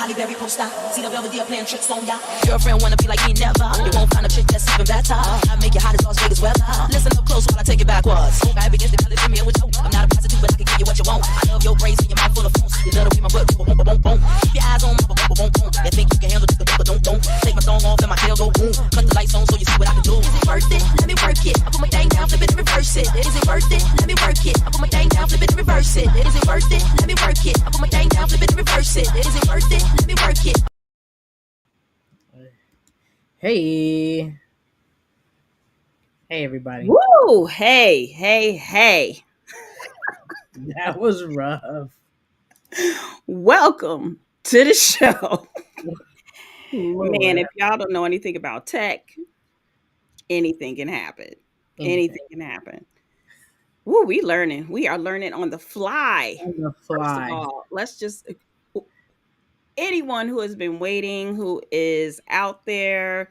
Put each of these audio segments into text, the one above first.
Holly Berry poster. See the Belvedere playing tricks on ya. Girlfriend wanna be like me, never. You won't find a chick that's even better. I make it hot as Las Vegas weather. Listen up close while I take it backwards. I have against the color, me with you. I'm not a prostitute, but I can give you what you want. I love your braids and your mouth full of phones. You love the way my butt boom, boom, boom, boom. Keep your eyes on my boom, boom, boom, boom. You think you can handle just the boom, but don't. Take my thong off and my tail go boom. Cut the lights on so you see what I can do. Is it worth it? Let me work it. I put my thing down, flip it and reverse it. Is it worth it? Let me work it. I put my thing down, flip it and reverse it. Is it worth it? Let me work it. I put my thing down, flip it and reverse it. Is it worth it? Let me work it. Hey. Hey, everybody. Woo! Hey. That was rough. Welcome to the show. Lord. Man, if y'all don't know anything about tech, anything can happen. Anything can happen. Woo, we learning. We are learning on the fly. On the First of fly. all, let's just anyone who has been waiting, who is out there,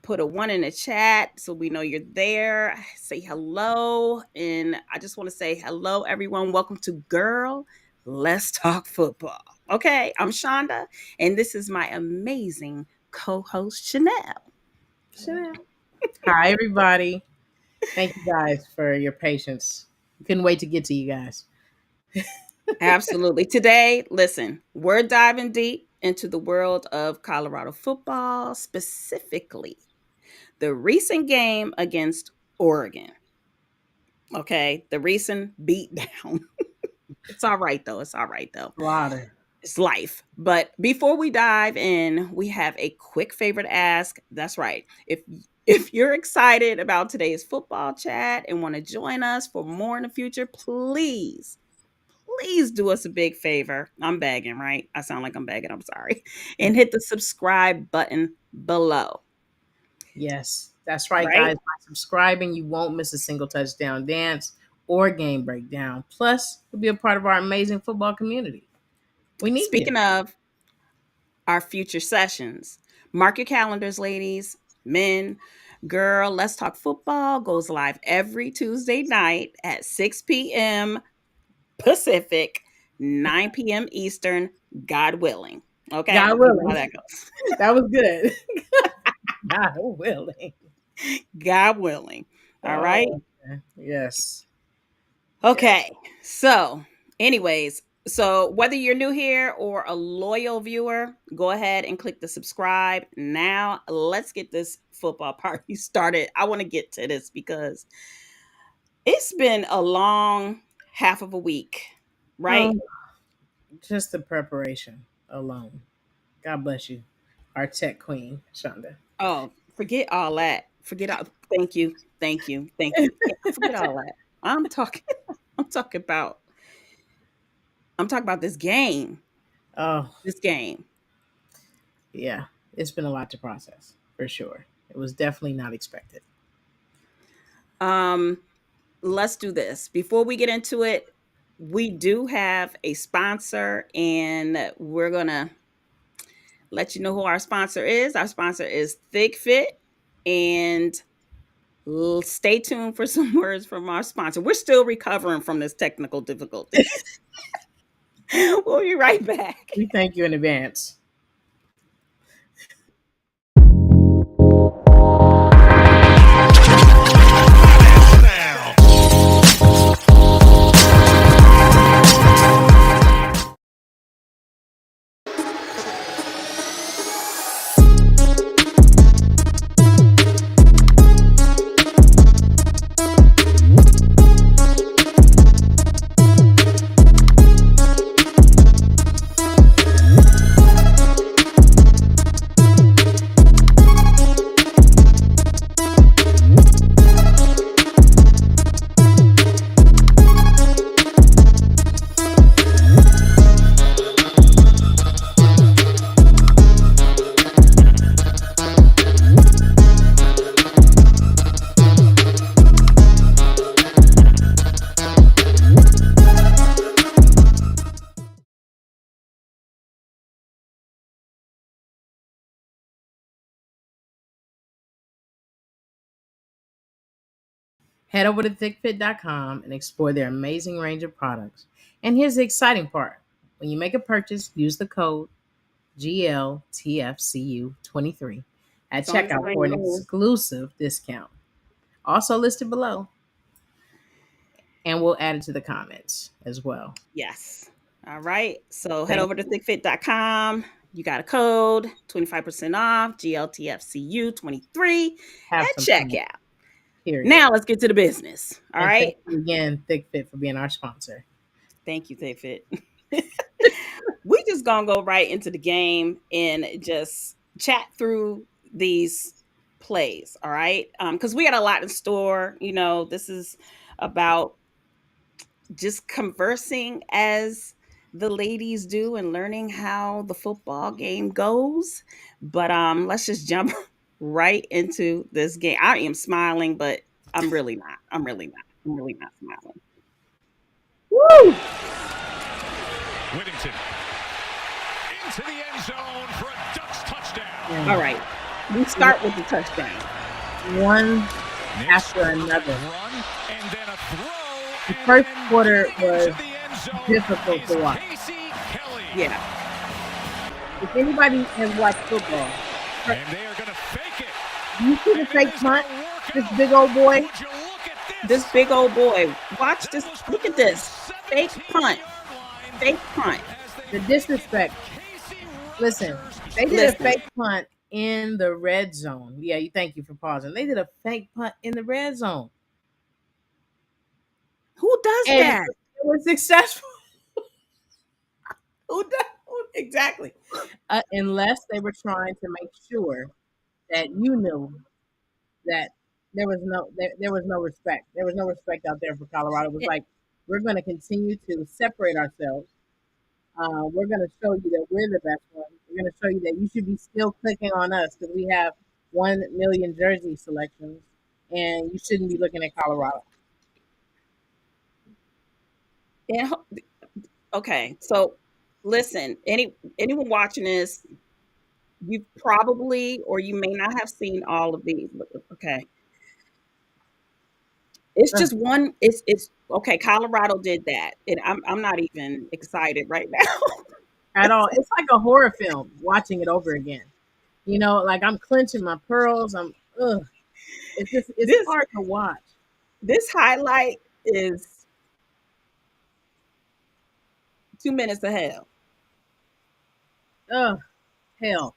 put a 1 in the chat so we know you're there. Say hello. And I just want to say hello, everyone. Welcome to Girl, Let's Talk Football. Okay, I'm Chanda, and this is my amazing co-host, Chanel. Hi, everybody. Thank you guys for your patience. Couldn't wait to get to you guys. Absolutely. Today, listen, we're diving deep into the world of Colorado football, specifically the recent game against Oregon. Okay, the recent beatdown. It's all right though. Water. It's life. But before we dive in, we have a quick favor to ask. That's right. If you're excited about today's football chat and want to join us for more in the future, please do us a big favor. I'm begging, right? I sound like I'm begging. I'm sorry. And hit the subscribe button below. Yes, that's right, Right? guys. By subscribing, you won't miss a single touchdown dance or game breakdown. Plus, you'll be a part of our amazing football community. We need Speaking you. of our future sessions, mark your calendars, ladies, men, girl. Let's Talk Football goes live every Tuesday night at 6 p.m. Pacific, 9 p.m. Eastern, God willing. Okay, God you know willing. how that goes. That was good. God willing. God willing. All right. Okay. Yes. Okay. So, anyways, so whether you're new here or a loyal viewer, go ahead and click the subscribe. Now, let's get this football party started. I want to get to this because it's been a long half of a week, right? Just the preparation alone. God bless you, our tech queen, Shonda. Oh, forget all that. Forget all. Thank you. Forget all that. I'm talking. I'm talking about. I'm talking about this game. Oh, This game. yeah. It's been a lot to process, for sure. It was definitely not expected. Let's do this. Before we get into it, we do have a sponsor, and we're gonna let you know who our sponsor is. Our sponsor is Thick Fit, and stay tuned for some words from our sponsor. We're still recovering from this technical difficulty. We'll be right back. We thank you in advance. Head over to thickfit.com and explore their amazing range of products. And here's the exciting part. When you make a purchase, use the code GLTFCU23 at It's on the checkout for an screen. exclusive discount. Also listed below, and we'll add it to the comments as well. Yes. All right. So head Thank over to you. thickfit.com. You got a code, 25% off, GLTFCU23 Have at some fun. checkout. Period. Now let's get to the business. All And right. thank you again, Thick Fit, for being our sponsor. Thank you, ThickFit. We just gonna go right into the game and just chat through these plays. All right. Because we got a lot in store. This is about just conversing as the ladies do and learning how the football game goes. But let's just jump right into this game. I am smiling, but I'm really not. I'm really not. I'm really not smiling. Woo! Whittington into the end zone for a Ducks touchdown. All right. We start with the touchdown. One Next, after another. run and then a throw. The And first then quarter into was the end zone difficult is to watch. Casey Kelly. Yeah. If anybody has watched football, And they are going to fake it. you see the And fake it is punt? gonna work This out. big old boy. Would you look at This big old boy. Watch That this. was from Look at the this. Fake punt. 17-yard line Fake punt. as The they disrespect. Casey Listen, Rogers they did Listen. a fake punt in the red zone. Yeah, you thank you for pausing. They did a fake punt in the red zone. Who does And that? it was successful. Exactly. Unless they were trying to make sure that you knew that there was no respect. There was no respect out there for Colorado. It was like, we're going to continue to separate ourselves. We're going to show you that we're the best one. We're going to show you that you should be still clicking on us because we have 1 million jersey selections, and you shouldn't be looking at Colorado. And okay, so listen, anyone watching this, you probably or you may not have seen all of these. But okay, it's just one. It's okay. Colorado did that, and I'm not even excited right now. At all. It's like a horror film watching it over again. Like I'm clenching my pearls. Ugh. It's this hard to watch. this highlight is 2 minutes of hell. Ugh, hell.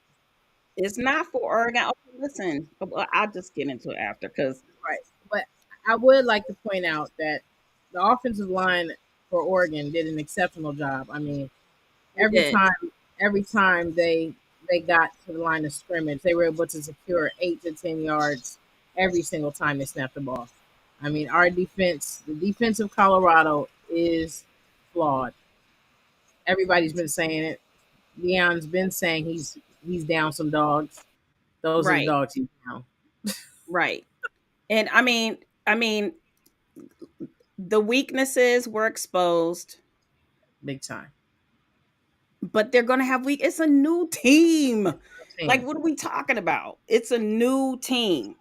It's not for Oregon. Okay, listen, I'll just get into it after because Right. But I would like to point out that the offensive line for Oregon did an exceptional job. I mean, every did. time they got to the line of scrimmage, they were able to secure 8 to 10 yards every single time they snapped the ball. I mean, the defense of Colorado is flawed. Everybody's been saying it. Leon's been saying he's down some dogs. Those are the Right, dogs he's down. right, and I mean, the weaknesses were exposed, Big time. but they're gonna have weak. It's a new team. Like, Team, what are we talking about? It's a new team.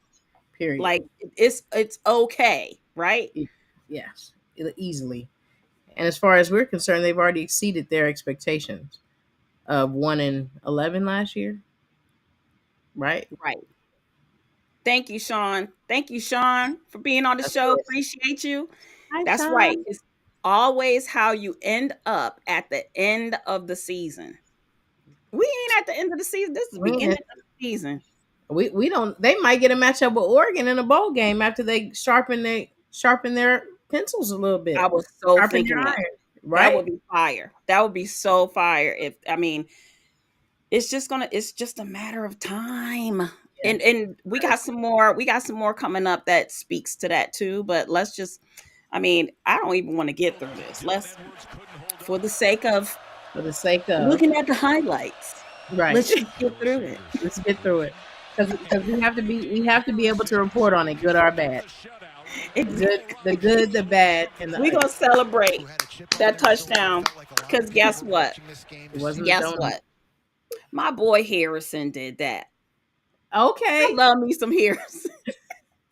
period. Like, it's okay, right? Yes, easily. And as far as we're concerned, they've already exceeded their expectations of 1-11 last year, right? Right. Thank you, Sean. Thank you, Sean, for being on the Of show. course. Appreciate you. Hi, That's right. Sean. It's always how you end up at the end of the season. We ain't at the end of the season. This is the We beginning of the season. we don't. They might get a matchup with Oregon in a bowl game after they sharpen their pencils a little I bit, was so sharpen thinking their that. iron, That right? would be fire. That would be so fire. It's just a matter of time. Yeah. And we got some more coming up that speaks to that too. But I don't even want to get through this. Let's for the sake of For the sake of looking at the highlights. right, Let's just get through it. let's get through it because we have to be able to report on it, good or bad. The good, the bad, and the We're ugly. gonna celebrate that touchdown because guess what? It wasn't a Guess donut. what? My boy Harrison did that. Okay. I love me some Harrison.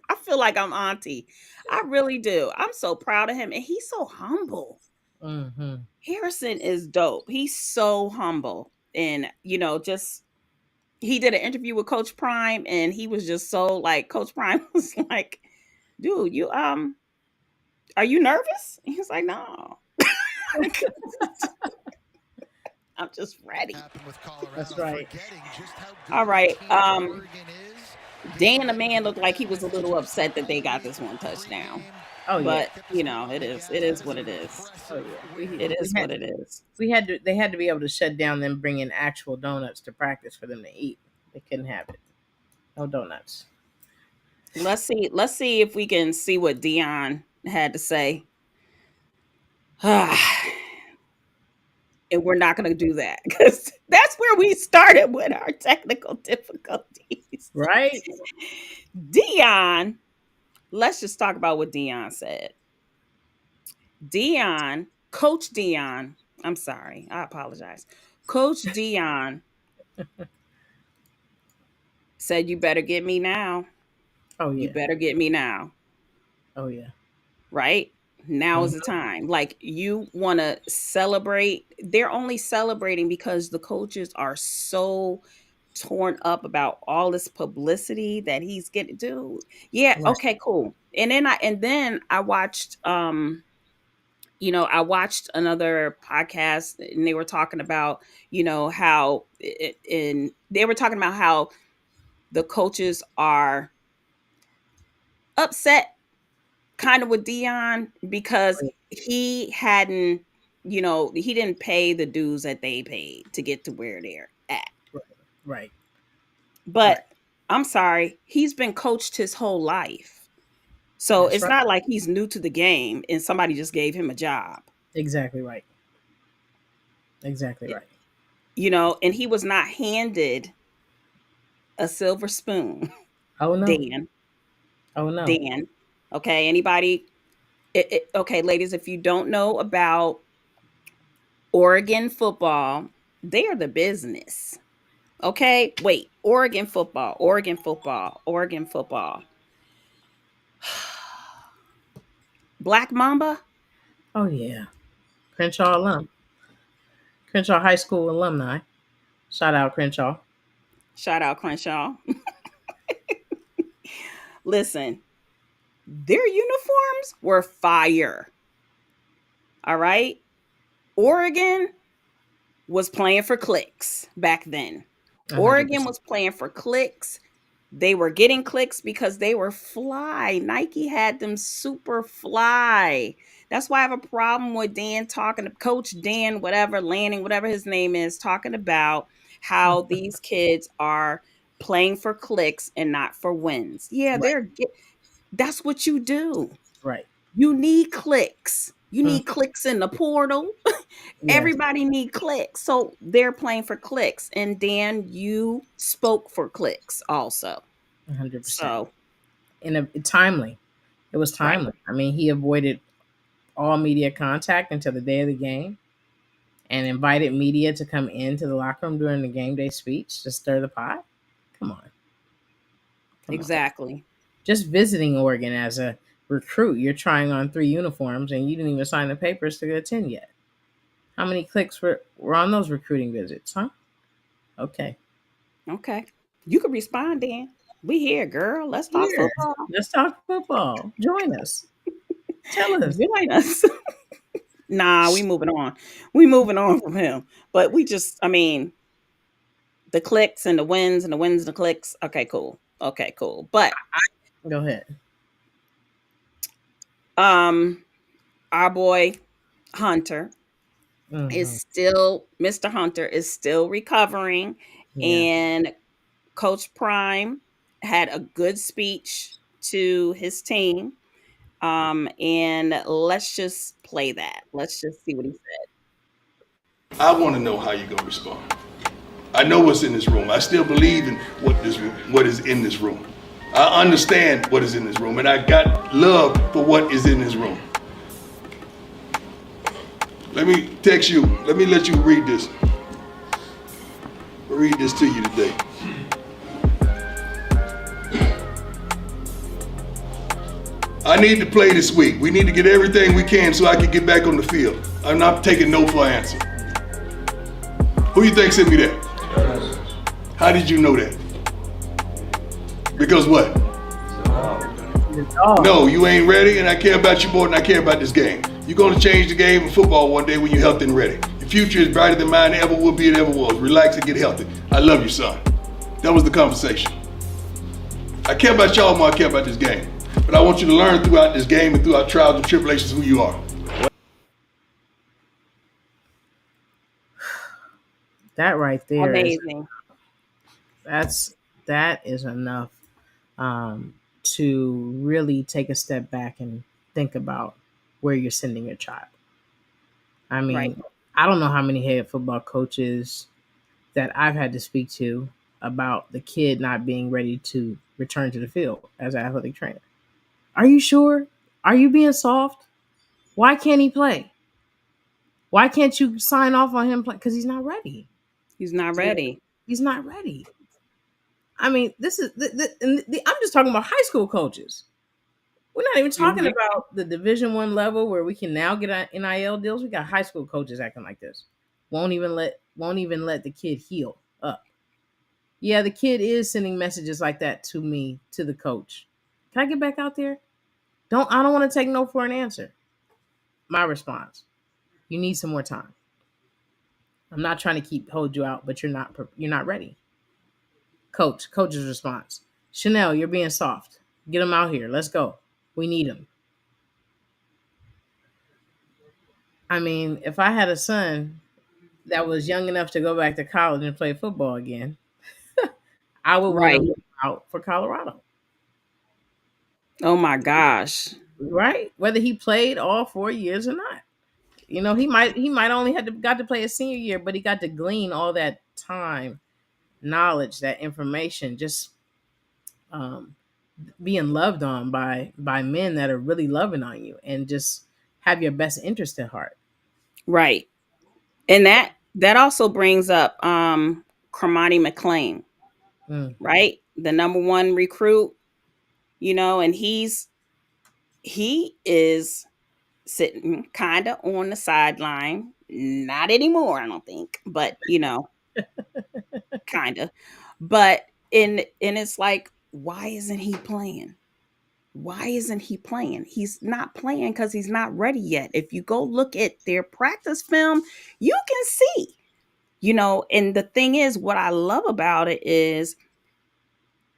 I feel like I'm auntie. I really do. I'm so proud of him, and he's so humble. Mm-hmm. Harrison is dope. He's so humble, and just he did an interview with Coach Prime, and he was just so like, Coach Prime was like, dude, you are you nervous? He was like, no. I'm just ready. That's right. All right. Dan the man looked like he was a little upset that they got this one touchdown. Oh yeah. But it is what it is. Oh yeah. It is what it is. They had to be able to shut down them bringing actual donuts to practice for them to eat. They couldn't have it. No donuts. Let's see if we can see what Dion had to say. And we're not going to do that because that's where we started with our technical difficulties. Right? Dion, let's just talk about what Dion said. Coach Dion, I'm sorry, I apologize. Coach Dion said, you better get me now. Oh yeah. You better get me now. Oh yeah. Right? Now is the time. Like, you want to celebrate. They're only celebrating because the coaches are so torn up about all this publicity that he's getting. Dude, yeah, Right. okay, cool. And then I watched I watched another podcast, and they were talking about how they were talking about how the coaches are upset kind of with Dion because he hadn't, he didn't pay the dues that they paid to get to where they're at. Right. But Right. I'm sorry, he's been coached his whole life. So That's it's right. not like he's new to the game and somebody just gave him a job. Exactly right. Exactly right. And he was not handed a silver spoon. Oh no. Dan. Oh no. Dan. Okay, anybody? Okay, ladies, if you don't know about Oregon football, they are the business. Okay, wait, Oregon football. Black Mamba? Oh yeah. Crenshaw High School alumni. Shout out Crenshaw. Listen, their uniforms were fire. All right? Oregon was playing for clicks back then. 100%. Oregon was playing for clicks. They were getting clicks because they were fly. Nike had them super fly. That's why I have a problem with Dan talking to Coach Dan, Lanning, whatever his name is, talking about how these kids are playing for clicks and not for wins. Yeah, Right. that's what you do. Right. You need clicks. You need clicks in the portal. Yes. Everybody need clicks. So they're playing for clicks. And Dan, you spoke for clicks also. 100%. So timely. It was timely. Right. I mean, he avoided all media contact until the day of the game and invited media to come into the locker room during the game day speech to stir the pot. Come on. Exactly. Just visiting Oregon as a recruit, you're trying on 3 uniforms and you didn't even sign the papers to attend yet. How many clicks were on those recruiting visits, huh? Okay. You can respond, Dan. We here, girl. Let's talk football. Let's talk football. Join us. Tell us. Join us. Nah, we moving on. We moving on from him. But we just, the clicks and the wins and the clicks. Okay, cool. But go ahead. Our boy Hunter is still, Mr. Hunter is still recovering. Yeah. And Coach Prime had a good speech to his team. And let's just play that. Let's just see what he said. I want to know how you're going to respond. I know what's in this room. I still believe in what is in this room. I understand what is in this room, and I got love for what is in this room. Let me text you. Let me let you read this. I'll read this to you today. I need to play this week. We need to get everything we can so I can get back on the field. I'm not taking no for an answer. Who you think sent me that? How did you know that? Because what? No, you ain't ready, and I care about you more than I care about this game. You're going to change the game of football one day when you're healthy and ready. Your future is brighter than mine ever will be and ever was. Relax and get healthy. I love you, son. That was the conversation. I care about y'all more than I care about this game. But I want you to learn throughout this game and throughout trials and tribulations who you are. That right there is Amazing. that is enough to really take a step back and think about where you're sending your child. I Right. mean, I don't know how many head football coaches that I've had to speak to about the kid not being ready to return to the field as an athletic trainer. Are you sure? Are you being soft? Why can't he play? Why can't you sign off on him? Because he's not ready. He's not ready. He's not ready. I mean, this is I'm just talking about high school coaches. We're not even talking Mhm. about the Division 1 level where we can now get our NIL deals. We got high school coaches acting like this. Won't even let the kid heal up. Yeah, the kid is sending messages like that to me, to the coach. Can I get back out there? I don't want to take no for an answer. My response: you need some more time. I'm not trying to hold you out, but you're not ready. Coach's response: Chanel, you're being soft. Get him out here. Let's go. We need him. I mean, if I had a son that was young enough to go back to college and play football again, I would want Right. him out for Colorado. Oh my gosh. Right? Whether he played all 4 years or not. You know, he might only got to play a senior year, but he got to glean all that time, knowledge, that information, just um, being loved on by men that are really loving on you and just have your best interest at heart. Right. And that also brings up Cromani McLean, Mm, right? The number one recruit, and he is sitting kind of on the sideline. Not anymore, I don't think, but kind of. But and it's like, why isn't he playing? Why isn't he playing? He's not playing because he's not ready yet. If you go look at their practice film, you can see, and the thing is, what I love about it is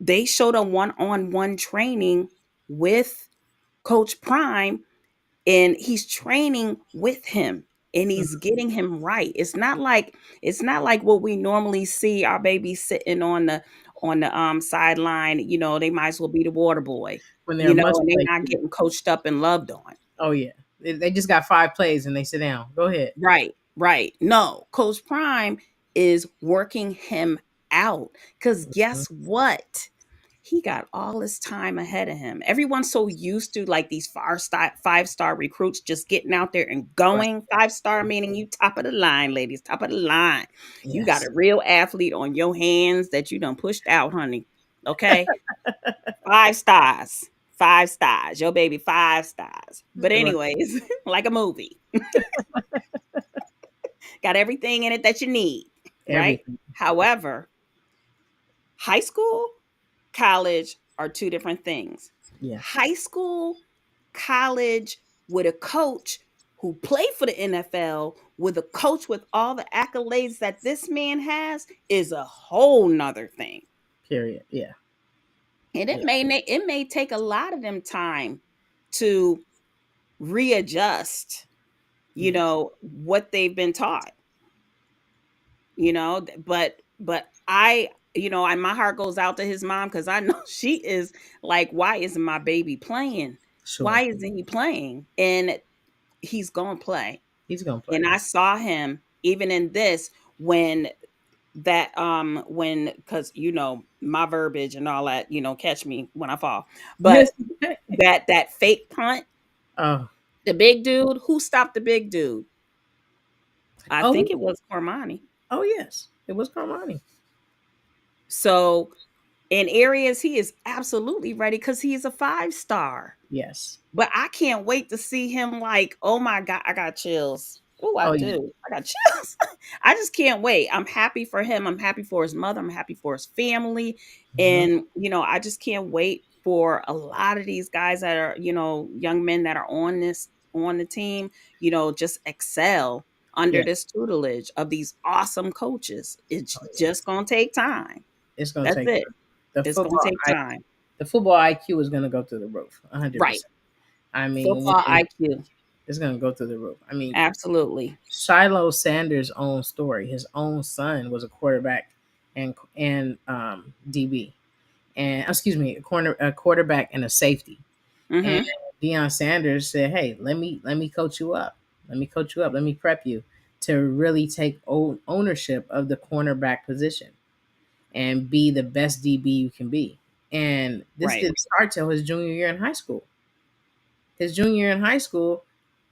they showed a one-on-one training with Coach Prime, and he's training with him and he's mm. getting him right. It's not like what we normally see our babies sitting on the sideline, they might as well be the water boy, When they're much and they're play. not getting coached up and loved on. Oh yeah, they just got 5 plays and they sit down. Go ahead. Right, right. No, Coach Prime is working him out because Mhm. guess what? He got all his time ahead of him. Everyone's so used to like these 5-star recruits just getting out there and Right. going. 5-star meaning you top of the line, ladies, top of the line. You got Yes. a real athlete on your hands that you done pushed out, honey. Okay, 5 stars, 5 stars. Your baby 5 stars. But Right. anyways, like a movie, got everything in it that you need, right? Everything. However, high school, college are two different things. Yeah. High school, college with a coach who played for the NFL with a coach with all the accolades that this man has is a whole nother thing. Period. Yeah. And Yeah. it may take a lot of them time to readjust, Yeah. what they've been taught, but my heart goes out to his mom because I know she is like, why isn't my baby playing? Why Sure. isn't he playing? And he's gonna play. He's gonna play. And I saw him even in this when because my verbiage and all that, catch me when I fall. But Miss. that fake punt, Oh. the big dude, who stopped the big dude? I Oh. think it was Cormani. Oh yes. It was Carmani. So in areas he is absolutely ready because he is a 5-star. Yes. But I can't wait to see him like, oh my God, I got chills. Oh, I Oh yeah. do. I got chills. I just can't wait. I'm happy for him. I'm happy for his mother. I'm happy for his family. Hmm. And, I just can't wait for a lot of these guys that are, young men that are on the team, just excel under Yeah. this tutelage of these awesome coaches. It's Oh yeah. just going to take time. It's gonna That's take it. time. The It's going to football, take time. the football IQ is gonna go through the roof, Right. 100%. I mean, Football when IQ. it's gonna go through the roof. I mean, Absolutely. Shiloh Sanders' own story. His own son was a quarterback and DB, and excuse me, a quarterback and a safety. And Hmm. Deion Sanders said, "Hey, let me coach you up. Let me coach you up. Let me prep you to really take ownership of the cornerback position and be the best DB you can be." And this Right. didn't start till his junior year in high school. His junior year in high school,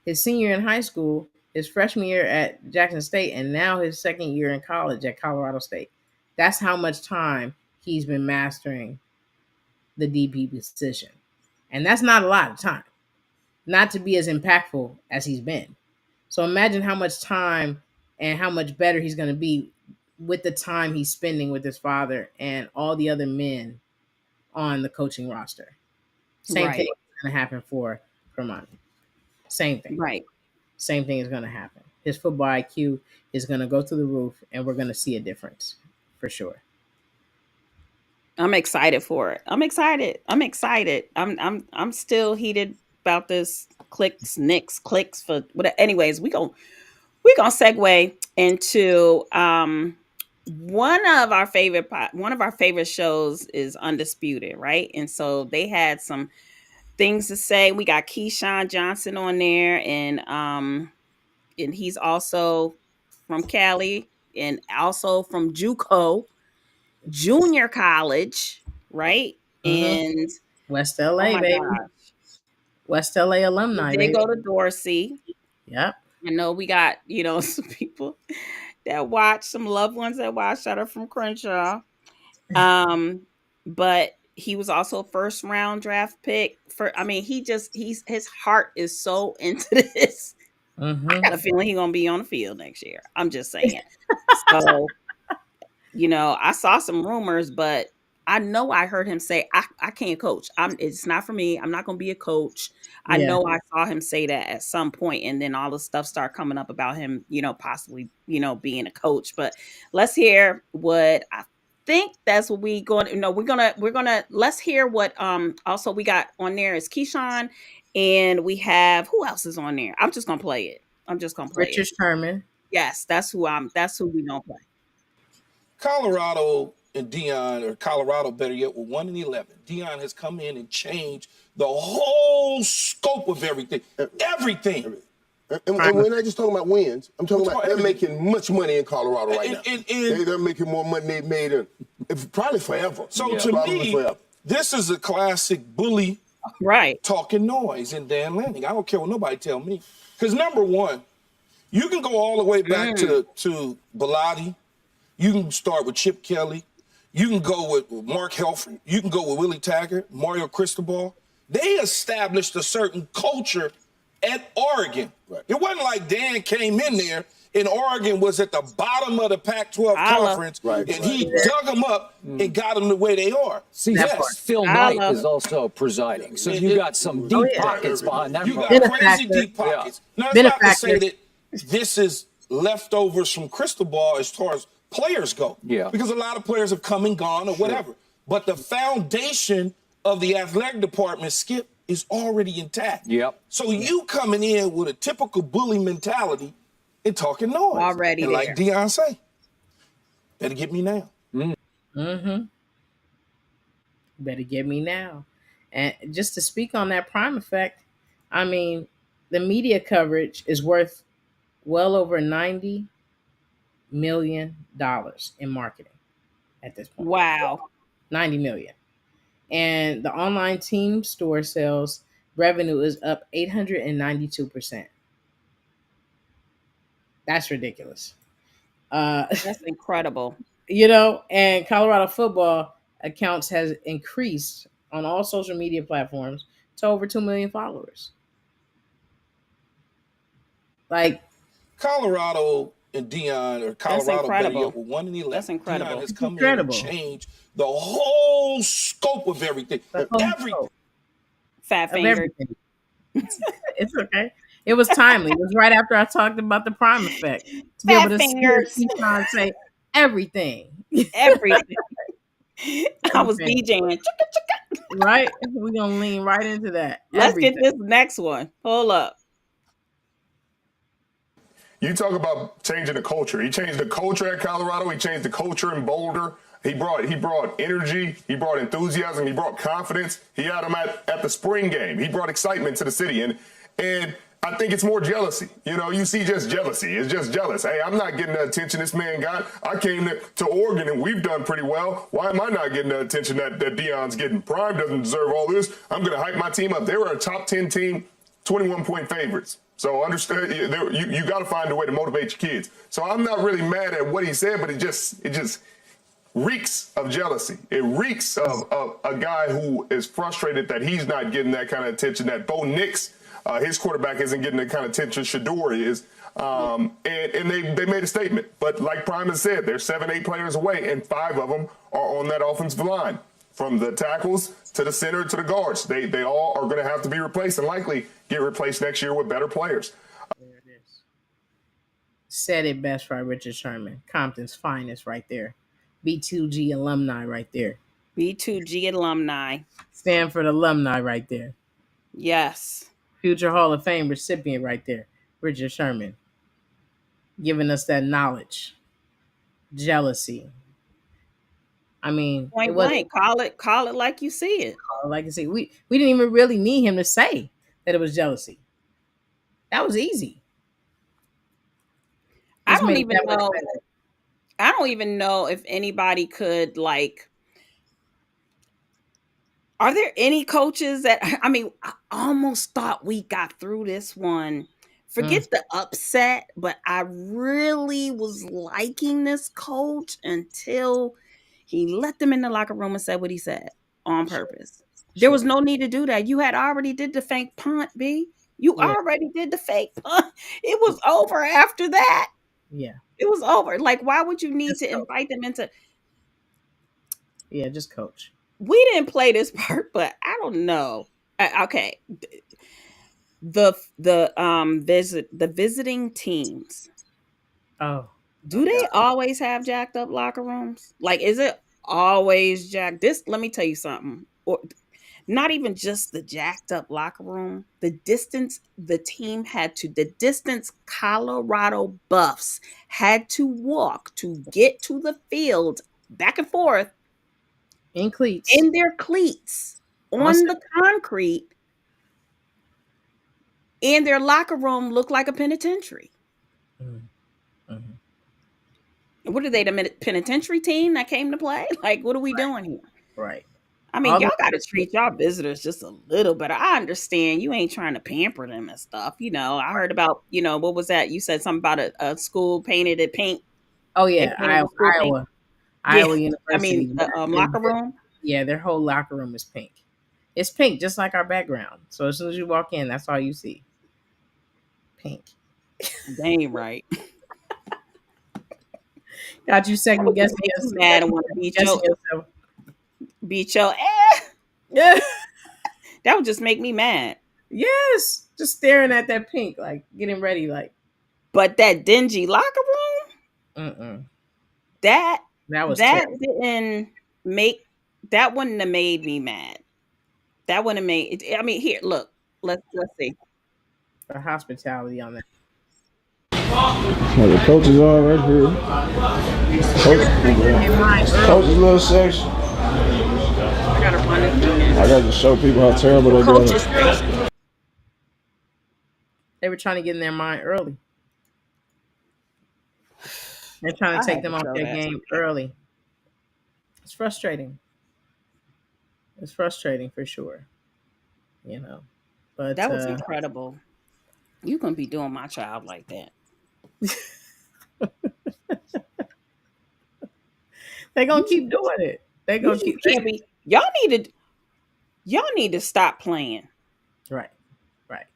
his senior in high school, his freshman year at Jackson State, and now his second year in college at Colorado State. That's how much time he's been mastering the DB position. And that's not a lot of time, not to be as impactful as he's been. So imagine how much time and how much better he's going to be with the time he's spending with his father and all the other men on the coaching roster. Same thing Right. is going to happen for Hermione. Same thing. Right. Same thing is going to happen. His football IQ is going to go through the roof, and we're going to see a difference for sure. I'm excited for it. I'm excited. I'm excited. I'm still heated about this clicks for what. Anyways, we gonna segue into one of our favorite shows is Undisputed, right? And so they had some things to say. We got Keyshawn Johnson on there, and he's also from Cali and also from JUCO junior college, right? Mm-hmm. And West oh LA, my baby. gosh, West LA he alumni, did baby. go to Dorsey. Yep. I know we got, some people that watch, some loved ones that watch that are from Crenshaw. Um, but he was also a first round draft pick for, I mean, his heart is so into this. I Mm-hmm. got a feeling he's gonna be on the field next year. I'm just saying. So I saw some rumors, but I know I heard him say, I can't coach. It's not for me. I'm not gonna be a coach. I Yeah. know I saw him say that at some point, and then all the stuff started coming up about him, possibly, being a coach. But let's hear what I think that's what we going no, we're gonna let's hear what also we got on there is Keyshawn, and we have who else is on there? I'm just gonna play it. I'm just gonna play it. Richard Sherman. Yes, that's who we gonna play. Colorado and Dion, or Colorado better yet, were 1-11. Dion has come in and changed the whole scope of everything. Everything. And we're not just talking about wins. I'm talking We're about talking they're making much money in Colorado right now. And They're making more money they've made in probably forever. so to Probably me, forever. this is a classic bully Right. talking noise in Dan Lanning. I don't care what nobody tell me. Because number one, you can go all the way back to Bellotti. You can start with Chip Kelly. You can go with Mark Helfrich. You can go with Willie Taggart, Mario Cristobal. They established a certain culture at Oregon. Right. It wasn't like Dan came in there and Oregon was at the bottom of the Pac-12 conference, Right, and right. he dug them up and got them the way they are. See, That part. Phil Knight is also presiding, so you got some deep yeah. pockets behind that. You got program. crazy Benefactor. deep pockets. Now, it's not to Benefactor. say that this is leftovers from Cristobal as far as players go. Yeah. Because a lot of players have come and gone or whatever. But the foundation of the athletic department, Skip, is already intact. Yep. So you coming in with a typical bully mentality and talking noise. Already and there. like Deion say, better get me now. Mm-hmm. Better get me now. And just to speak on that prime effect, I mean, the media coverage is worth well over $90 million in marketing at this point. Wow. 90 million. And the online team store sales revenue is up 892%. That's ridiculous. That's incredible. And Colorado football accounts has increased on all social media platforms to over 2 million followers. Like, Colorado and Deion, or Colorado better yet, were 1-11. That's incredible. Deion has come in and changed the whole scope of everything. Everything. Fat finger. It's okay. It was timely. It was right after I talked about the prime effect. To be able to keep on say everything. Everything. I was DJing. Right? We're going to lean right into that. Let's get this next one. Hold up. You talk about changing the culture. He changed the culture at Colorado. He changed the culture in Boulder. He brought energy. He brought enthusiasm. He brought confidence. He had him at the spring game. He brought excitement to the city. And I think it's more jealousy. You know, you see just jealousy. It's just jealous. Hey, I'm not getting the attention this man got. I came to Oregon and we've done pretty well. Why am I not getting the attention that Deion's getting? Prime doesn't deserve all this. I'm going to hype my team up. They were a top 10 team, 21-point favorites. So understand, you got to find a way to motivate your kids. So I'm not really mad at what he said, but it just reeks of jealousy. It reeks of a guy who is frustrated that he's not getting that kind of attention, that Bo Nix, his quarterback, isn't getting the kind of attention Shador is. And they made a statement. But like Prime has said, they're 7-8 players away, and 5 of them are on that offensive line. From the tackles to the center to the guards. They all are going to have to be replaced and likely get replaced next year with better players. There it is. Said it best by Richard Sherman. Compton's finest right there. B2G alumni right there. B2G alumni. Stanford alumni right there. Yes. Future Hall of Fame recipient right there. Richard Sherman. Giving us that knowledge. Jealousy. I mean, point blank. Call it like you see it. Like I say, we didn't even really need him to say that it was jealousy. That was easy. I don't even know if anybody could, like, are there any coaches that, I mean, I almost thought we got through this one. Forget the upset, but I really was liking this coach until he let them in the locker room and said what he said on purpose. There was no need to do that. You had already did the fake punt, B. You already did the fake punt. It was over after that. Yeah. It was over. Like, why would you need to invite them into? Yeah, just coach. We didn't play this part, but I don't know. Okay. The visiting teams. Oh. Do they always have jacked up locker rooms? Like, is it always jacked? Let me tell you something. Or not even just the jacked up locker room. The distance Colorado Buffs had to walk to get to the field back and forth in cleats, in their cleats on the concrete, and their locker room looked like a penitentiary. What are they, the penitentiary team that came to play? Like, what are we doing here? Right. I mean, y'all got to treat y'all visitors just a little better. I understand you ain't trying to pamper them and stuff. You know, I heard about, what was that? You said something about a school painted it pink. Oh, yeah. Iowa University. I mean, locker room. Yeah, their whole locker room is pink. It's pink, just like our background. So as soon as you walk in, that's all you see. Pink. Dang right. Got you second guessing. Mad and want to beat your Yeah. That would just make me mad. Yes. Just staring at that pink, like getting ready, like. But that dingy locker room? That wouldn't have made me mad. That wouldn't have made it. I mean, here, look. Let's see. The hospitality on that. Well, the coaches are right here. Coach's little section. I gotta run it through. I gotta just show people how terrible they're doing. They were trying to get in their mind early. They're trying to take them off their game early. It's frustrating. It's frustrating for sure. But that was incredible. You couldn't be doing my child like that. They're gonna keep doing it. They're gonna keep. Y'all need to stop playing. Right.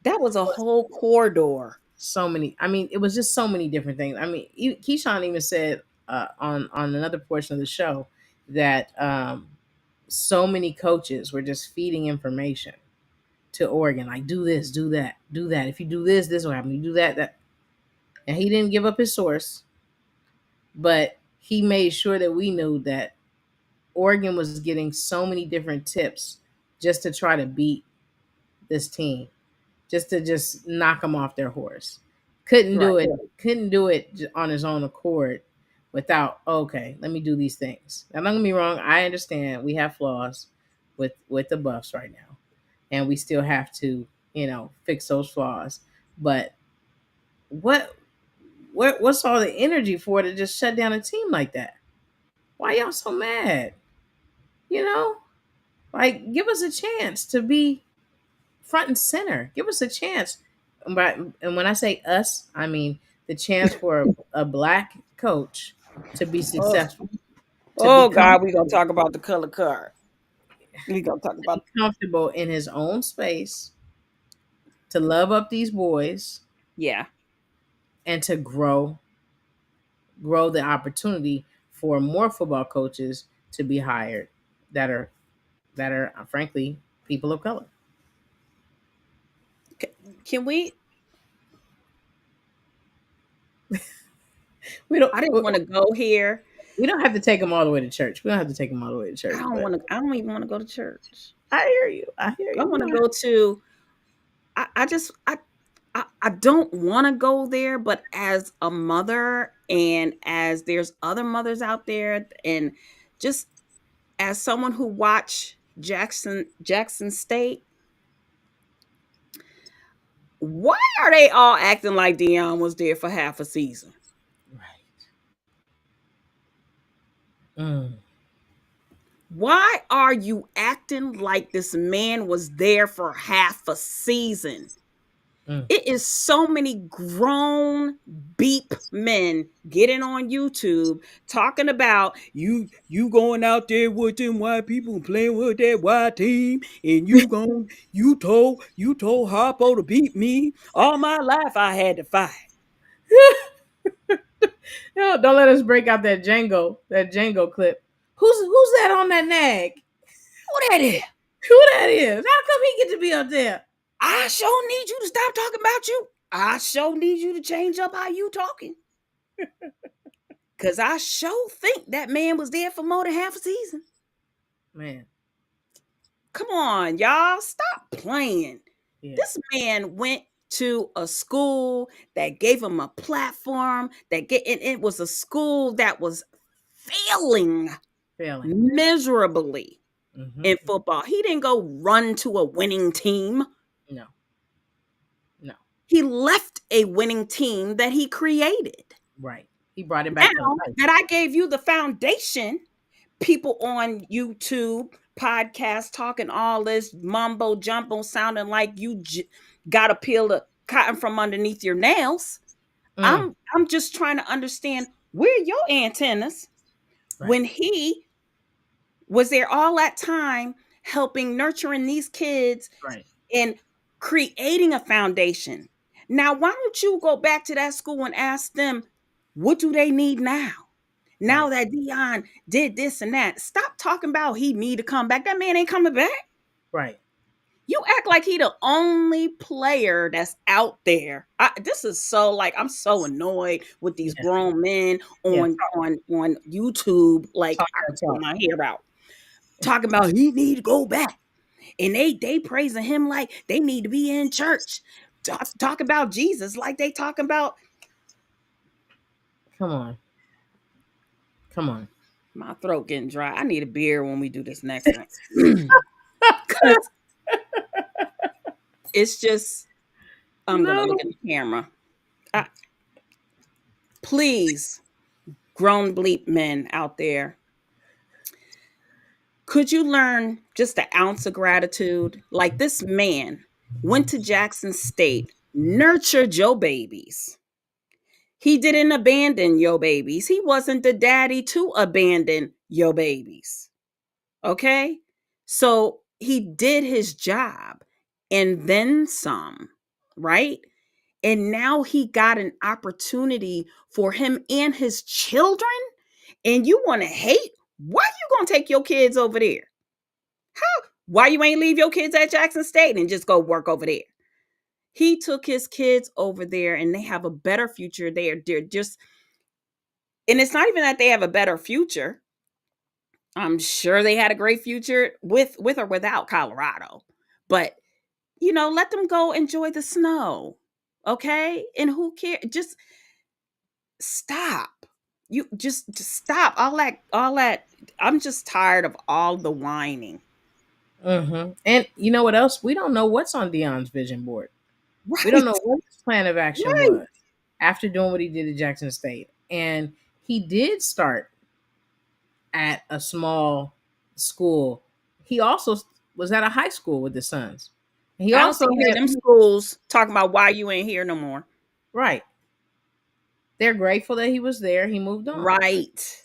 That was a whole corridor so many. I mean, it was just so many different things. I mean, Keyshawn even said on another portion of the show that so many coaches were just feeding information to Oregon, like do this, do that, do that. If you do this, this will happen. You do that, that. And he didn't give up his source, but he made sure that we knew that Oregon was getting so many different tips just to try to beat this team, just to just knock them off their horse. Couldn't do it. Couldn't do it on his own accord without, okay, let me do these things. Now, don't get me wrong. I understand we have flaws with the Buffs right now, and we still have to, fix those flaws. But what's all the energy for to just shut down a team like that? Why y'all so mad? Like, give us a chance to be front and center. Give us a chance. And when I say us, I mean the chance for a black coach to be successful. Oh God, we're gonna talk about the color card. We're gonna talk about comfortable in his own space, to love up these boys, and to grow the opportunity for more football coaches to be hired that are frankly people of color. Can we? We don't. I didn't want to go here. We don't have to take them all the way to church. We don't have to take them all the way to church. I don't want to. I don't even want to go to church. I hear you. I want to go to. I don't want to go there, but as a mother, and as there's other mothers out there, and just as someone who watched Jackson State, why are they all acting like Deion was there for half a season? Right. Why are you acting like this man was there for half a season? It is so many grown beep men getting on YouTube talking about you going out there with them white people and playing with that white team, and you told Harpo to beat me. All my life I had to fight. No, don't let us break out that Django clip. Who's that on that nag? Who that is? How come he get to be up there? I sure need you to stop talking about you. I sure need you to change up how you talking. Because I sure think that man was there for more than half a season. Man. Come on, y'all. Stop playing. Yeah. This man went to a school that gave him a platform. It was a school that was failing miserably in football. He didn't go run to a winning team. No. He left a winning team that he created. Right. He brought it back to life. That I gave you the foundation. People on YouTube, podcasts, talking all this mumbo jumbo, sounding like you got to peel the cotton from underneath your nails. I'm just trying to understand, where are your antennas when he was there all that time helping nurturing these kids and creating a foundation. Now, why don't you go back to that school and ask them, what do they need now? Now that Deion did this and that, stop talking about he need to come back. That man ain't coming back. Right. You act like he the only player that's out there. This is so, like, I'm so annoyed with these grown men on YouTube. Like, I can pull my hair out. Talking about he need to go back. And they praising him like they need to be in church. Talk about Jesus like they talking about. Come on. My throat getting dry. I need a beer when we do this next one. It's just, I'm going to look at the camera. Please, grown bleep men out there, could you learn just an ounce of gratitude? Like, this man went to Jackson State, nurtured your babies. He didn't abandon your babies. He wasn't the daddy to abandon your babies. Okay? So he did his job and then some, right? And now he got an opportunity for him and his children. And you want to hate? Why you going to take your kids over there? How? Why you ain't leave your kids at Jackson State and just go work over there? He took his kids over there and they have a better future. They're just, and it's not even that they have a better future. I'm sure they had a great future with or without Colorado. But, let them go enjoy the snow. Okay? And who cares? Just stop. You just stop. All that. I'm just tired of all the whining. And you know what else? We don't know what's on Deion's vision board. Right. We don't know what his plan of action Right. was after doing what he did at Jackson State. And he did start at a small school. He also was at a high school with the Suns. He I don't also see had them schools talking about why you ain't here no more. right. They're grateful that he was there. He moved on. Right.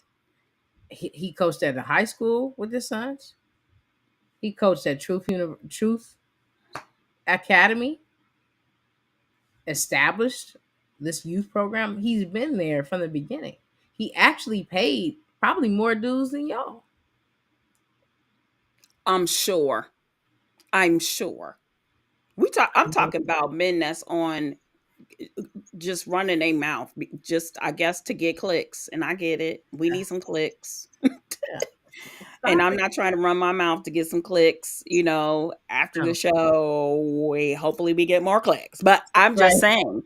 He coached at a high school with the Suns. He coached at Truth Academy. Established this youth program. He's been there from the beginning. He actually paid probably more dues than y'all. I'm sure. I'm talking about men that's on just running their mouth, just I guess to get clicks. And I get it. We need some clicks. And I'm not trying to run my mouth to get some clicks, after the show. Hopefully we get more clicks. But I'm just saying,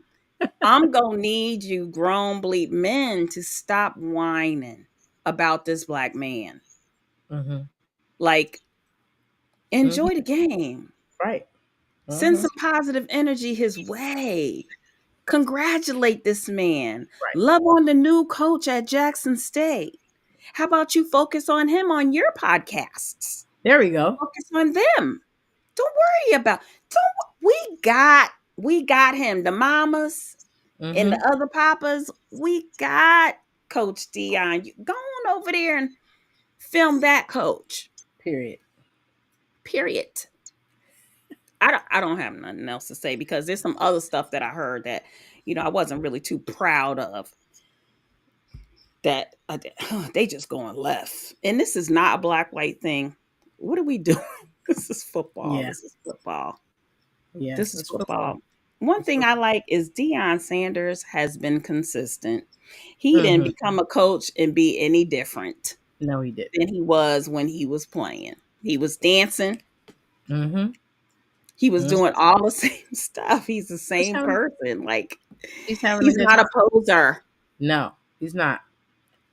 I'm gonna need you grown bleep men to stop whining about this black man. Like, enjoy the game. Right. Send some positive energy his way. Congratulate this man. Right. Love on the new coach at Jackson State. How about you focus on him on your podcasts? There we go. Focus on them. Don't worry about. We got him. The mamas and the other papas. We got Coach Deion. You go on over there and film that coach. Period. I don't have nothing else to say because there's some other stuff that I heard that, I wasn't really too proud of. That they just going left. And this is not a black-white thing. What are we doing? This is football. Yeah. This is football. Yeah, this is football. One thing I like is Deion Sanders has been consistent. He didn't become a coach and be any different. No, he didn't. Than he was when he was playing. He was dancing. He was doing all the same stuff. He's the same person. Like, he's not a poser. No, he's not.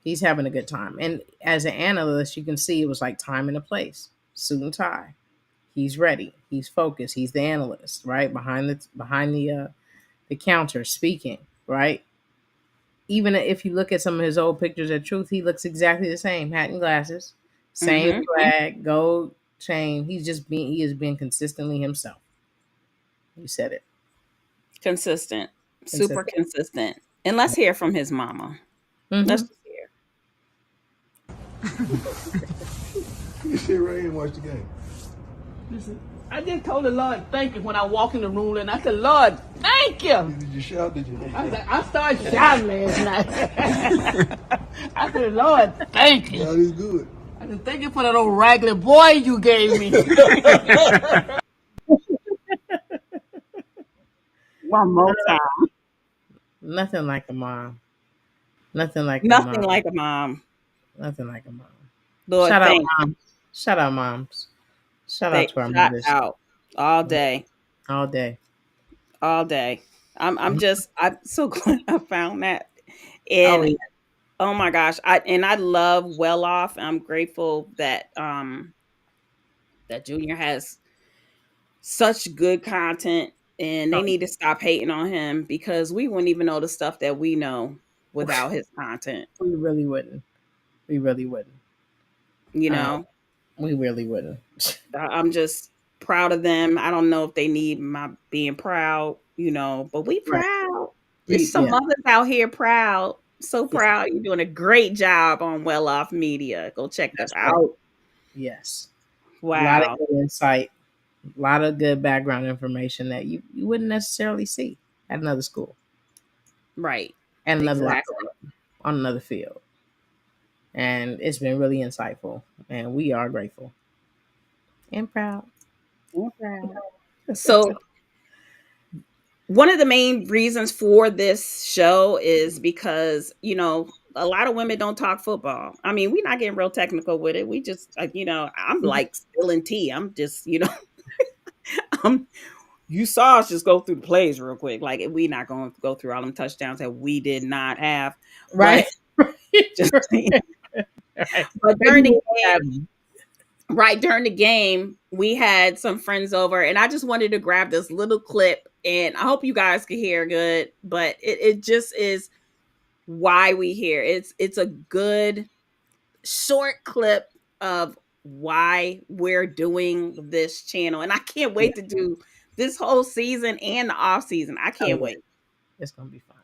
He's having a good time. And as an analyst, you can see it was like time and a place. Suit and tie. He's ready. He's focused. He's the analyst, right? Behind the counter speaking, right? Even if you look at some of his old pictures at Truth, he looks exactly the same. Hat and glasses, same flag, gold chain. He is being consistently himself. You said it. Consistent. Super consistent. And let's hear from his mama. Let's just hear. You sit right here and watch the game. Listen, I just told the Lord thank you when I walked in the room and I said, Lord, thank you. Did you shout? Did you? I started shouting last night. I said, Lord, thank you. God is good. I said, thank you for that old raggedy boy you gave me. One more time. Nothing like a mom. Nothing like a mom. Nothing like a mom. Lord, shout out moms. Shout out moms. Shout out to our mothers. Out all day. All day. All day. I'm so glad I found that. And oh my gosh. I love Well Off. I'm grateful that that Junior has such good content, and they need to stop hating on him because we wouldn't even know the stuff that we know without his content. We really wouldn't. We really wouldn't. We really wouldn't. I'm just proud of them. I don't know if they need my being proud, but we proud. There's some others out here proud. So proud. You're doing a great job on Well Off Media. Go check that out. Yes. Wow. A lot of good insight. A lot of good background information that you wouldn't necessarily see. at another school Right. and another locker Exactly. room on another field. And it's been really insightful, and we are grateful and proud. So one of the main reasons for this show is because, you know, a lot of women don't talk football. I mean, we're not getting real technical with it. We just, you know, I'm like spilling tea. I'm just, you know, you saw us just go through the plays real quick. Like, we not going to go through all them touchdowns that we did not have. Right. But just Right. but during the game, during the game, we had some friends over, and I just wanted to grab this little clip, and I hope you guys can hear good, but it just is why we here. It's a good short clip of why we're doing this channel, and I can't wait to do this whole season and the off season. I can't wait. It's gonna be fun.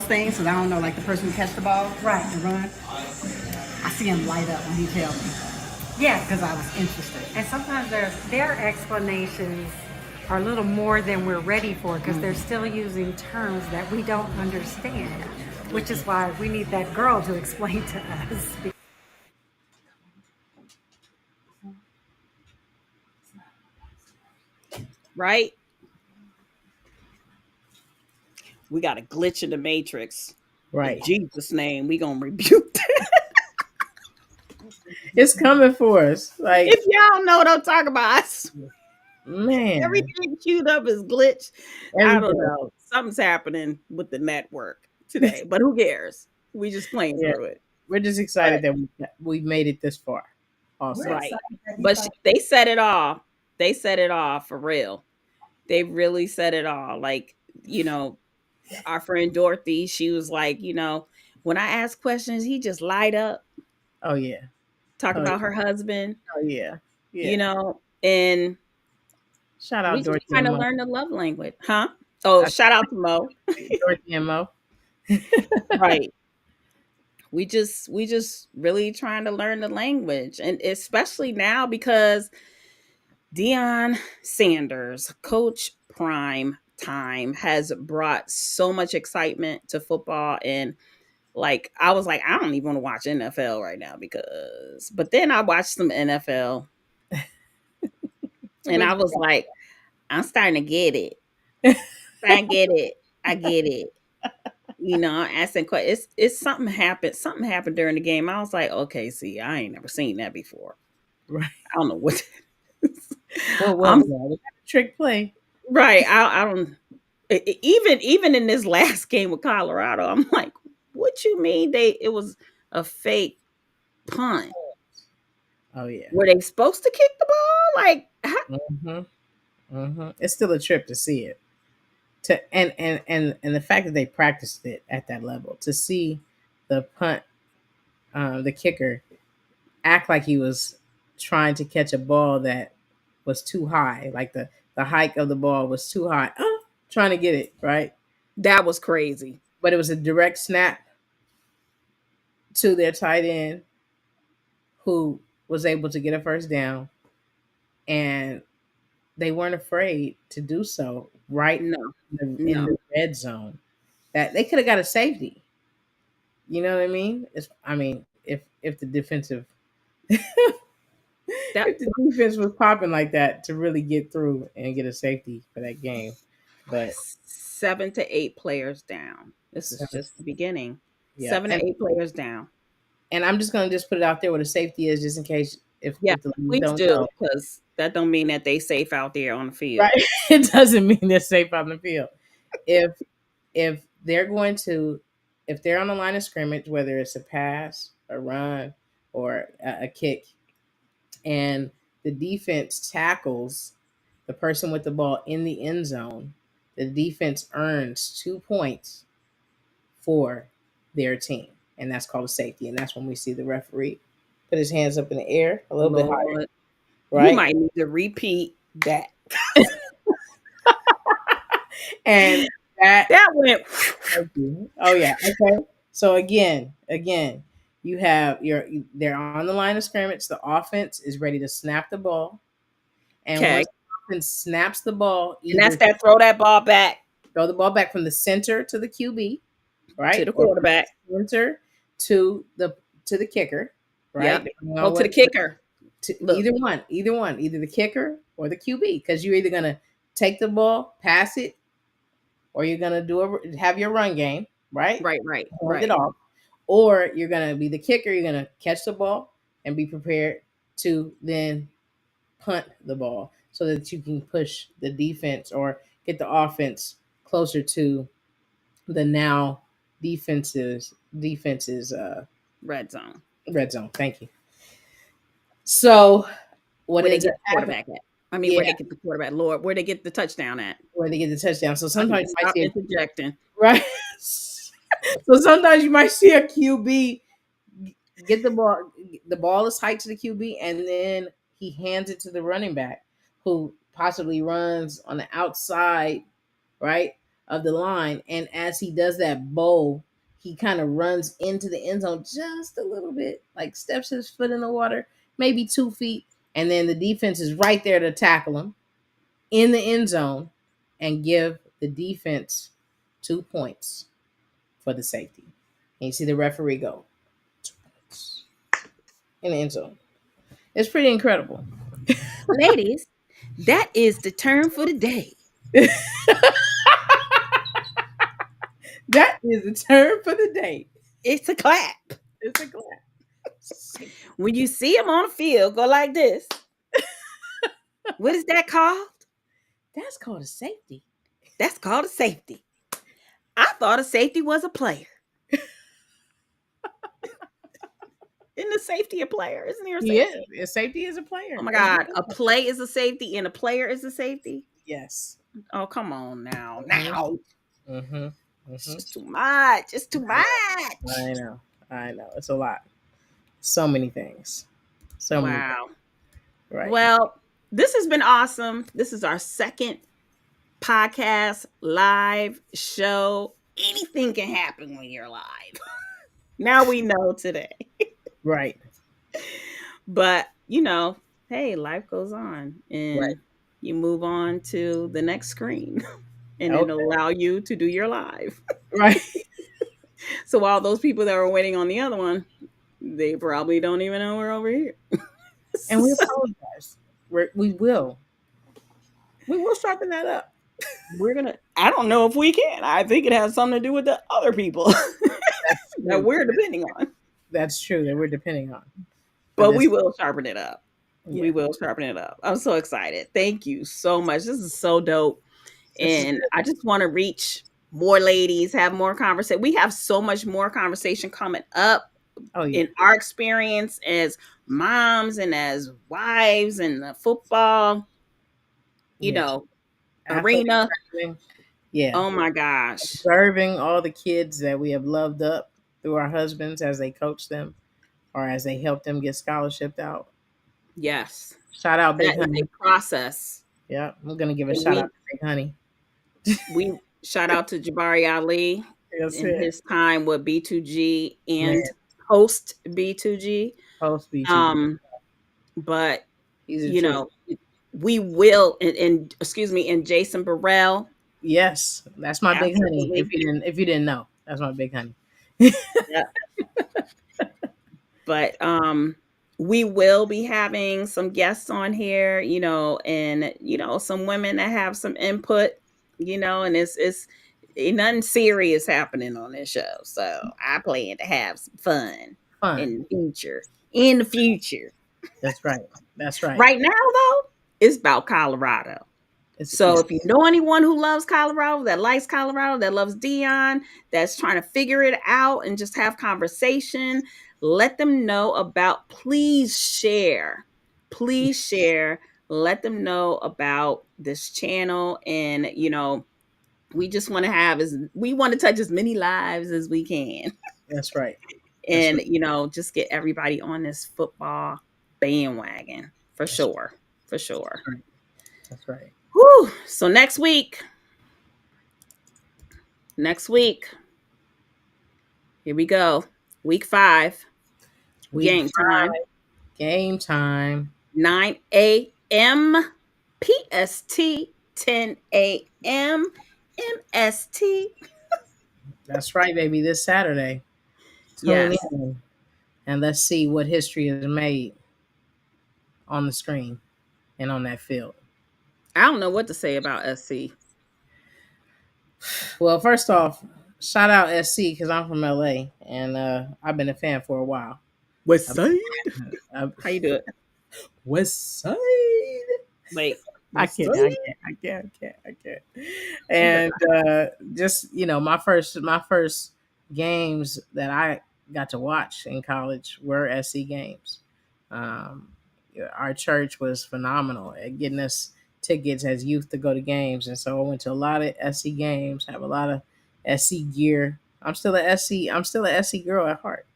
Things, because I don't know, like the person who catch the ball, right, and run. I see him light up when he tells me. Yeah, because I was interested. and sometimes their explanations are a little more than we're ready for because they're still using terms that we don't understand, which is why we need that girl to explain to us. Right? We got a glitch in the matrix. Right. In Jesus' name, we gonna rebuke that. It's coming for us. Like, if y'all know what I'm talking about, man, everything queued up is glitch. I don't know. Something's happening with the network today, but who cares? We just playing through it. We're just excited that we made it this far. Awesome. Right. But they set it off. They set it off for real. They really set it all. Like, you know, our friend Dorothy, she was like, you know, when I ask questions, he just light up. Oh yeah. Talk about her husband. Oh yeah. You know, and shout out we Dorothy. Kind of learn the love language, huh? Oh, shout out to Mo. Dorothy and Mo. Right. We just really trying to learn the language, and especially now because Deion Sanders, Coach Prime Time, has brought so much excitement to football. And like, I was like, I don't even want to watch NFL right now but then I watched some NFL and I was like, I'm starting to get it. I get it. You know, I'm asking questions. It's something happened. Something happened during the game. I was like, okay, see, I ain't never seen that before. Right. I don't know what. What was that? Trick play. Right. I don't. Even in this last game with Colorado, I'm like, what you mean it was a fake punt? Oh yeah. Were they supposed to kick the ball? Like, it's still a trip to see it. And the fact that they practiced it at that level, to see the punt, the kicker act like he was trying to catch a ball that was too high, like the height of the ball was too high, trying to get it right. That was crazy. But it was a direct snap to their tight end, who was able to get a first down, and they weren't afraid to do so in the red zone. That they could have got a safety. You know what I mean? If the defensive if the defense was popping like that to really get through and get a safety for that game. But 7 to 8 players down. This is just the beginning. Yeah. 7 to 8 players down. And I'm just gonna put it out there what a safety is, just in case if the please don't do, know. because that don't mean that they safe out there on the field. Right. It doesn't mean they're safe on the field. If they're going to, if they're on the line of scrimmage, whether it's a pass, a run, or a kick, and the defense tackles the person with the ball in the end zone, the defense earns 2 points for their team. And that's called a safety. And that's when we see the referee put his hands up in the air a little bit higher. Right? You might need to repeat that. And that went. Oh yeah. Okay. So again, you have they're on the line of scrimmage. The offense is ready to snap the ball, and once the offense snaps the ball, and that's that throw that ball back. throw the ball back from the center to the QB, right? To the Or from quarterback. the center to the kicker, right? Yep. To the kicker. Either one, either the kicker or the QB, because you're either gonna take the ball, pass it, or you're gonna have your run game, right? Right. Hand it off, or you're gonna be the kicker. You're gonna catch the ball and be prepared to then punt the ball so that you can push the defense or get the offense closer to the now defense's red zone. Red zone. Thank you. So where they get the quarterback at? I mean, where they get the quarterback, Lord, where they get the touchdown at? Where they get the touchdown. So sometimes you might see interjecting. Right. So sometimes you might see a QB get the ball is hiked to the QB, and then he hands it to the running back, who possibly runs on the outside, right, of the line. And as he does that bowl, he kind of runs into the end zone just a little bit, like steps his foot in the water, maybe 2 feet, and then the defense is right there to tackle him in the end zone and give the defense 2 points for the safety. And you see the referee go 2 points in the end zone. It's pretty incredible. Ladies, that is the term for the day. That is the term for the day. It's a clap. It's a clap. When you see him on the field, go like this. What is that called? That's called a safety. That's called a safety. I thought a safety was a player. Isn't a safety a player? Isn't there a safety? Yeah, a safety is a player. Oh my God. A play is a safety and a player is a safety? Yes. Oh, come on now. Mm-hmm. It's just too much. It's too much. I know. It's a lot. So many things. So many things. Right. Well, this has been awesome. This is our second podcast, live show. Anything can happen when you're live. Now we know today. Right. But, hey, life goes on. And you move on to the next screen. And it'll allow you to do your live. Right. So all those people that were waiting on the other one, they probably don't even know we're over here. And we apologize. We will sharpen that up. I don't know if we can. I think it has something to do with the other people that we're depending on. That's true, that we're depending on. But we will sharpen it up. Yeah. We will sharpen it up. I'm so excited. Thank you so much. This is so dope. And I just want to reach more ladies, have more conversation. We have so much more conversation coming up in our experience as moms and as wives and the football, arena. Yeah. Oh my gosh. Serving all the kids that we have loved up through our husbands as they coach them or as they help them get scholarship out. Yes. Shout out Big Honey. That is a process. Yeah. I'm going to give a shout out to Big Honey. We shout out to Jabari Ali in his time with B2G and post B2G. Post B2G. But we will and Jason Burrell. Yes, that's my Big Honey. If you didn't know, that's my Big Honey. Yeah. But we will be having some guests on here, and some women that have some input. And it's ain't nothing serious happening on this show. So I plan to have some fun. In the future. That's right. Right now, though, it's about Colorado. So if you know anyone who loves Colorado, that likes Colorado, that loves Dion, that's trying to figure it out and just have conversation, let them know about, please share. Let them know about this channel. And, we just want to touch as many lives as we can. That's right. And, just get everybody on this football bandwagon for sure. That's right. Whew. So next week, here we go. Week 5. Game time. 9 a.m. PST, 10 a.m. MST. That's right, baby. This Saturday, tune Yes. in and let's see what history is made on the screen and on that field. I don't know what to say about SC. Well, first off, shout out SC because I'm from LA and I've been a fan for a while. West Side. How you do it? West Side. Wait. I can't. And just my first games that I got to watch in college were SC games. Our church was phenomenal at getting us tickets as youth to go to games, and so I went to a lot of SC games. Have a lot of SC gear. I'm still a SC girl at heart,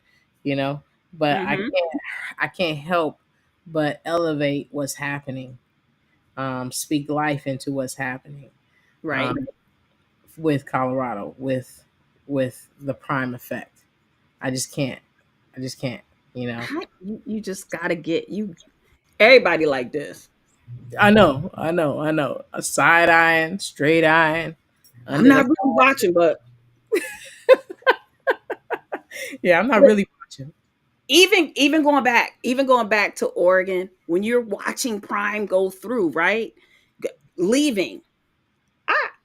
but I can't help but elevate what's happening, speak life into what's happening, Right. With Colorado, with the prime effect. I just can't. You just gotta get you. Everybody like this. I know. A side eyeing, straight eyeing. I'm not really watching, but yeah, I'm not really watching. Even going back to Oregon, when you're watching Prime go through, right? Leaving.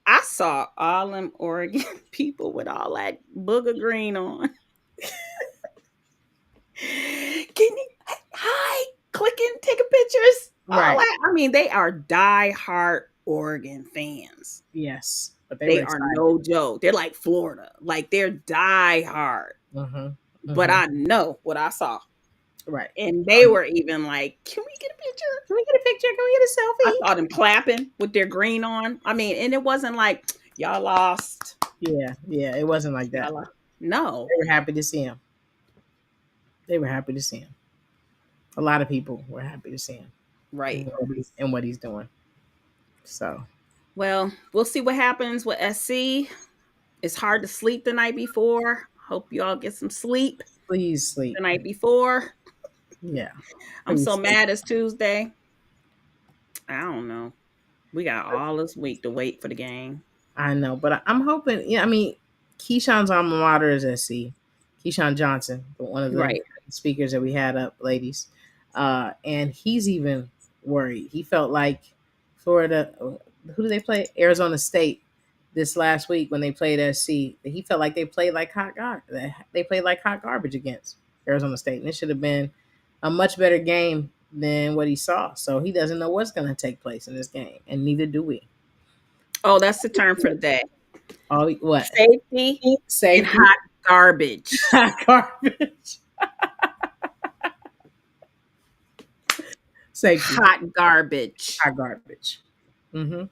I saw all them Oregon people with all that booger green on. Hi, clicking, taking pictures. Right. I mean, they are die-hard Oregon fans. Yes. But they are no joke. They're like Florida. Like, they're die-hard. But I know what I saw. Right. And they were even like, can we get a picture? Can we get a picture? Can we get a selfie? I saw them clapping with their green on. I mean, and it wasn't like, y'all lost. Yeah. It wasn't like that. No. They were happy to see him. A lot of people were happy to see him. Right. And what he's doing. So. Well, we'll see what happens with SC. It's hard to sleep the night before. Hope you all get some sleep. Please sleep. The night before. Yeah. I'm so mad it's Tuesday. I don't know. We got all this week to wait for the game. I know, but I'm hoping, Keyshawn's alma mater is SC. Keyshawn Johnson, one of the speakers that we had up, ladies. And he's even worried. He felt like Florida, who did they play? Arizona State this last week when they played SC. He felt like they played like hot garbage. They played like hot garbage against Arizona State. And it should have been a much better game than what he saw. So he doesn't know what's going to take place in this game. And neither do we. Oh, that's the term for the day. Oh, what? Safety. And hot garbage. Hot garbage. Safety. Hot garbage. Hot garbage. Mm-hmm.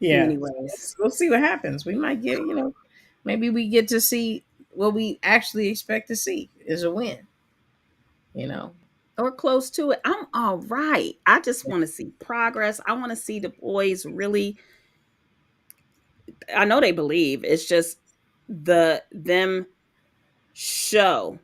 Yeah. Anyways, we'll see what happens. We might get, maybe we get to see what we actually expect to see is a win. Or close to it. I'm all right. I just want to see progress. I want to see the boys really. I know they believe. It's just them show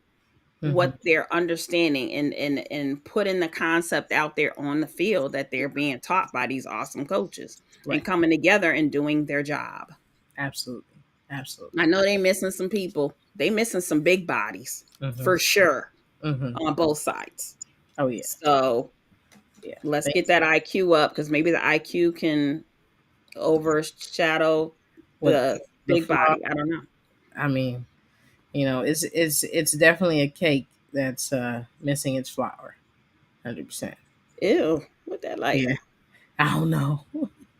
what they're understanding and putting the concept out there on the field that they're being taught by these awesome coaches and coming together and doing their job. Absolutely. I know they missing some people. They missing some big bodies for sure on both sides. Oh yeah. So let's get that IQ up because maybe the IQ can overshadow the big body. I don't know. I mean, it's definitely a cake that's missing its flour, 100%. Ew, what that like? Yeah. I don't know.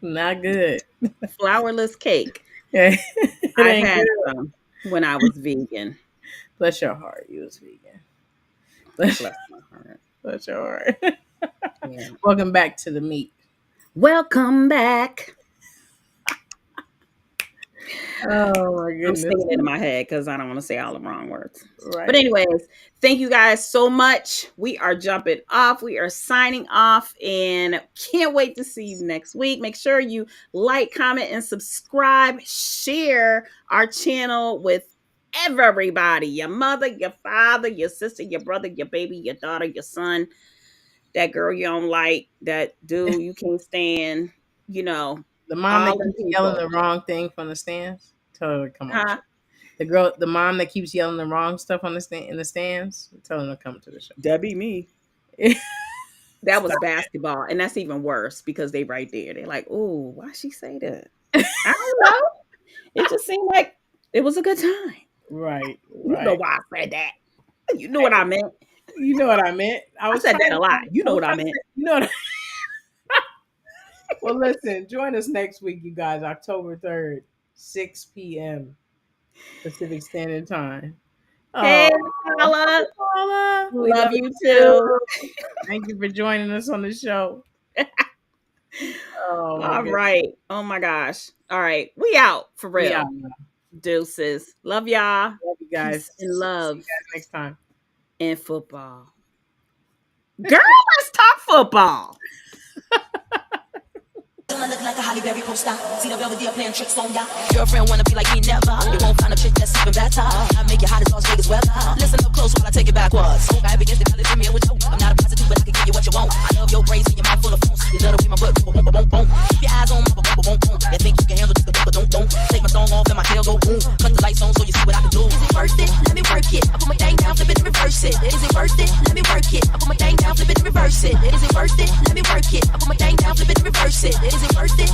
Not good. Flourless cake. I had some when I was vegan. Bless your heart, you was vegan. Bless my heart. Bless your heart. Yeah. Welcome back to the meat. Welcome back. Oh my goodness. I'm singing it in my head because I don't want to say all the wrong words. Right. But anyways, thank you guys so much. We are jumping off. We are signing off and can't wait to see you next week. Make sure you like, comment, and subscribe. Share our channel with everybody. Your mother, your father, your sister, your brother, your baby, your daughter, your son. that girl you don't like, that dude you can't stand, you know. The mom that all them keeps yelling the people. wrong thing from the stands. Tell her to come on. Huh? The mom that keeps yelling the wrong stuff on in the stands. Tell her to come to the show. That be me. That was basketball, and that's even worse because they right there. They're like, "Oh, why she say that?" I don't know. It just seemed like it was a good time. Right. You know why I said that. You know what I meant. You know what I meant. I said that a lot. You know what I meant. You know what Well, listen, join us next week, you guys, October 3rd, 6 p.m. Pacific Standard Time. Hey, Paula. Paula. We Love you too. Thank you for joining us on the show. All right. Oh my gosh. All right. We out for real. We out. Deuces. Love y'all. Love you guys. Peace and love. See you guys next time. And football. Girl, let's talk football. I look like a Holly Berry poster. See the Belvedere playing tricks on ya. Girlfriend wanna be like me, never. You won't find a chick that's even better. I make it hot as Las Vegas weather. Listen up close while I take it backwards. So I begin to tell it to me with you. I'm not a prostitute, but I can give you what you want. I love your braids and your mouth full of phones. You love the way my butt boom, boom, boom, boom. Keep your eyes on my boom, boom, boom. You think you can handle just the but don't. Take my thong off and my tail go boom. Cut the lights on so you see what I can do. Is it worth it? Let me work it. I put my thing down, flip it and reverse it. Is it worth it? Let me work it. I put my thing down, flip it and reverse it. Is it worth it? Let me work it. I put my thing down, flip it and reverse it. Is it worth it?